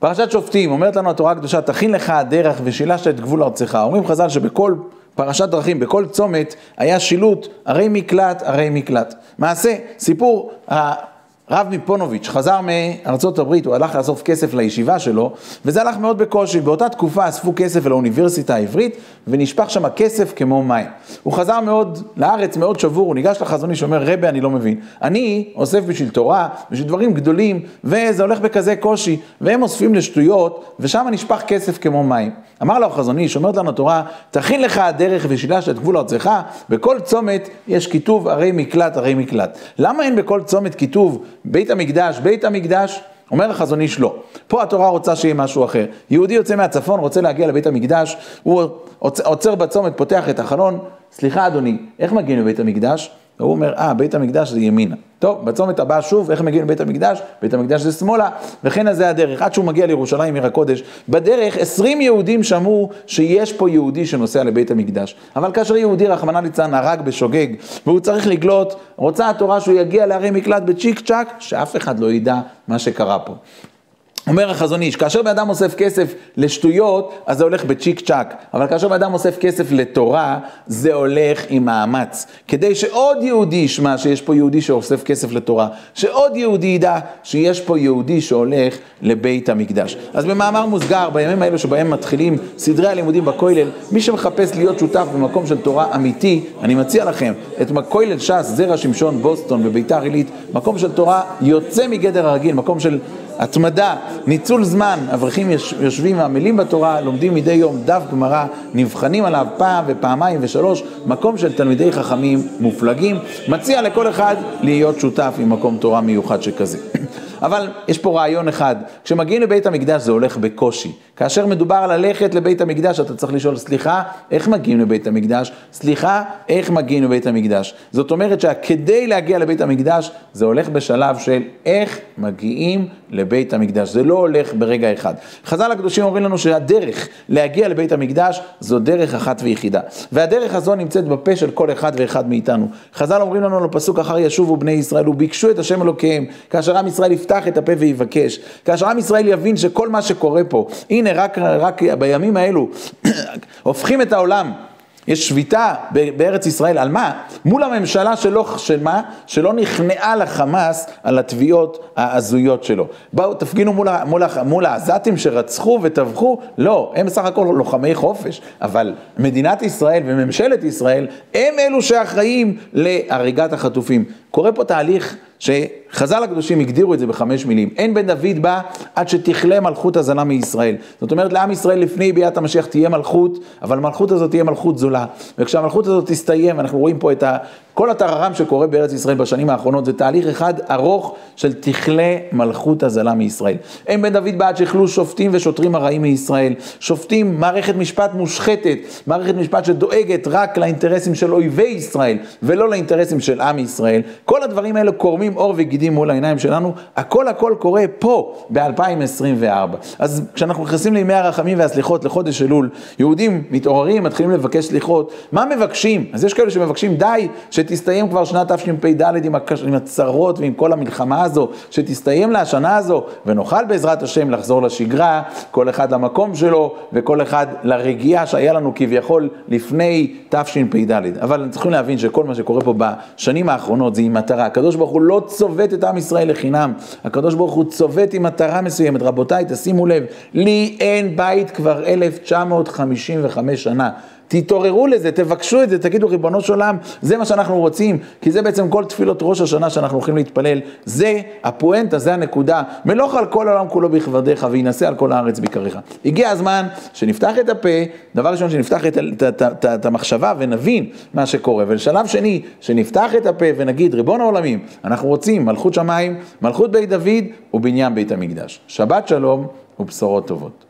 פרשת שופטים, אומרת לנו התורה הקדושה, תכין לך הדרך ושילשת את גבול ארצך. אומרים חז"ל שבכל פרשת דרכים, בכל צומת, היה שילוט, ערי מקלט, ערי מקלט. מעשה, סיפור, הרב מפונוביץ' חזר מארצות הברית, הוא הלך לאסוף כסף לישיבה שלו, וזה הלך מאוד בקושי. באותה תקופה אספו כסף לאוניברסיטה העברית, ונשפך שם כסף כמו מים. הוא חזר מאוד לארץ, מאוד שבור, הוא ניגש לחזון איש, אומר, רבי, אני לא מבין. אני אוסף בשביל תורה, בשביל דברים גדולים, וזה הולך בכזה קושי, והם אוספים לשטויות, ושם נשפך כסף כמו מים. אמר לו החזון איש, אומרת לנו התורה, תכין לך הדרך ושילשת את גבול ארצך, בכל צומת יש כיתוב ערי מקלט, ערי מקלט. למה אין בכל צומת כיתוב בית המקדש, בית המקדש? אומר החזון איש לא. פה התורה רוצה שיהיה משהו אחר. יהודי יוצא מהצפון, רוצה להגיע לבית המקדש, הוא עוצר בצומת, פותח את החלון, סליחה אדוני, איך מגיעים לבית המקדש? והוא אומר, בית המקדש זה ימינה. טוב, בצומת הבא שוב, איך מגיעים לבית המקדש? בית המקדש זה שמאלה, וכן זה הדרך. עד שהוא מגיע לירושלים עיר הקודש, בדרך 20 יהודים שמעו שיש פה יהודי שנוסע לבית המקדש. אבל כאשר יהודי רחמנא ליצלן הרג בשוגג, והוא צריך לגלות, רוצה התורה שהוא יגיע לערי מקלט בצ'יק צ'ק, שאף אחד לא ידע מה שקרה פה. אומר החזון איש, כאשר באדם אוסף כסף לשטויות, אז זה הולך בצ'יק צ'ק. אבל כאשר באדם אוסף כסף לתורה, זה הולך עם מאמץ. כדי שעוד יהודי ישמע שיש פה יהודי שאוסף כסף לתורה, שעוד יהודי ידע שיש פה יהודי שהולך לבית המקדש. אז במאמר מוסגר, בימים האלו שבהם מתחילים סדרי הלימודים בכולל, מי שמחפש להיות שותף במקום של תורה אמיתי, אני מציע לכם את כולל ש"ס, זרע שמשון, בוסטון וביתר עילית, מקום של תורה יוצא מגדר הרגיל, מקום של התמדה, ניצול זמן, אברכים יושבים ועמלים בתורה, לומדים מדי יום דף גמרא, נבחנים עליו פעם ופעמיים ושלוש, מקום של תלמידי חכמים מופלגים, מציע לכל אחד להיות שותף עם מקום תורה מיוחד שכזה. אבל יש פה רעיון אחד, כשמגיעים לבית המקדש זה הולך בקושי. כאשר מדובר על ללכת לבית המקדש, אתה צריך לשאול, סליחה, איך מגיעים לבית המקדש? סליחה, איך מגיעים לבית המקדש? זאת אומרת שכדי להגיע לבית המקדש, זה הולך בשלב של איך מגיעים לבית המקדש. זה לא הולך ברגע אחד. חז"ל הקדושים אומרים לנו שהדרך להגיע לבית המקדש, זו דרך אחת ויחידה. והדרך הזו נמצאת בפה של כל אחד ואחד מאיתנו. חז"ל אומרים לנו לפסוק, אחר ישובו בני ישראל וביקשו את השם אלוקיהם, כאשר עם ישראל יפתח את הפה ויבקש, כאשר עם ישראל יבין שכל מה שקורה פה, הנה רק בימים האלו, הופכים את העולם, יש שביתה בארץ ישראל, על מה? מול הממשלה שלא נכנעה לחמאס על התביעות ההזויות שלו. באו, תפגינו מול העזתים שרצחו וטבחו, לא, הם בסך הכל לוחמי חופש, אבל מדינת ישראל וממשלת ישראל, הם אלו שאחראים להריגת החטופים. קורה פה תהליך שחז"ל הקדושים הגדירו את זה ב5 מילים. אין בן דוד בא עד שתכלה מלכות הזלה מישראל. זאת אומרת, לעם ישראל לפני ביאת המשיח תהיה מלכות, אבל המלכות הזאת תהיה מלכות זולה. וכשהמלכות הזאת תסתיים, אנחנו רואים פה את כל הטררם שקורה בארץ ישראל בשנים האחרונות, זה תהליך אחד ארוך של תכלה מלכות הזלה מישראל. אין בן דוד בא עד שיכלו שופטים ושוטרים הרעים מישראל. שופטים, מערכת משפט מושחתת, מערכת משפט שדואגת רק לאינטרסים של אויבי ישראל, ולא לאינטרסים של עם ישראל. כל הדברים האלה קורמים אור וגידים מול העיניים שלנו, הכל קורה פה ב-2024. אז כשאנחנו נכנסים לימי הרחמים והסליחות לחודש אלול, יהודים מתעוררים, מתחילים לבקש סליחות. מה מבקשים? אז יש כאלה שמבקשים די שתסתיים כבר שנת תשפ"ד עם הצרות ועם כל המלחמה הזו, שתסתיים לשנה הזו, ונוכל בעזרת השם לחזור לשגרה, כל אחד למקום שלו, וכל אחד לרגיעה שהיה לנו כביכול לפני תשפ"ד. אבל צריכים להבין שכל מה שקורה פה בשנים האחרונות זה עם מטרה. הקדוש ברוך הוא לא צובט את עם ישראל לחינם, הקדוש ברוך הוא צובט עם מטרה מסוימת. רבותיי, תשימו לב, לי אין בית כבר 1955 שנה. תתעוררו לזה, תבקשו את זה, תגידו ריבונו של עולם, זה מה שאנחנו רוצים, כי זה בעצם כל תפילות ראש השנה שאנחנו הולכים להתפלל, זה הפואנטה, זה הנקודה, מלוך על כל העולם כולו בכבודך, וינשא על כל הארץ ביקריך. הגיע הזמן שנפתח את הפה, דבר ראשון שנפתח את המחשבה ונבין מה שקורה, ולשלב שני שנפתח את הפה ונגיד, ריבון העולמים, אנחנו רוצים מלכות שמיים, מלכות בית דוד ובניין בית המקדש. שבת שלום ובשורות טובות.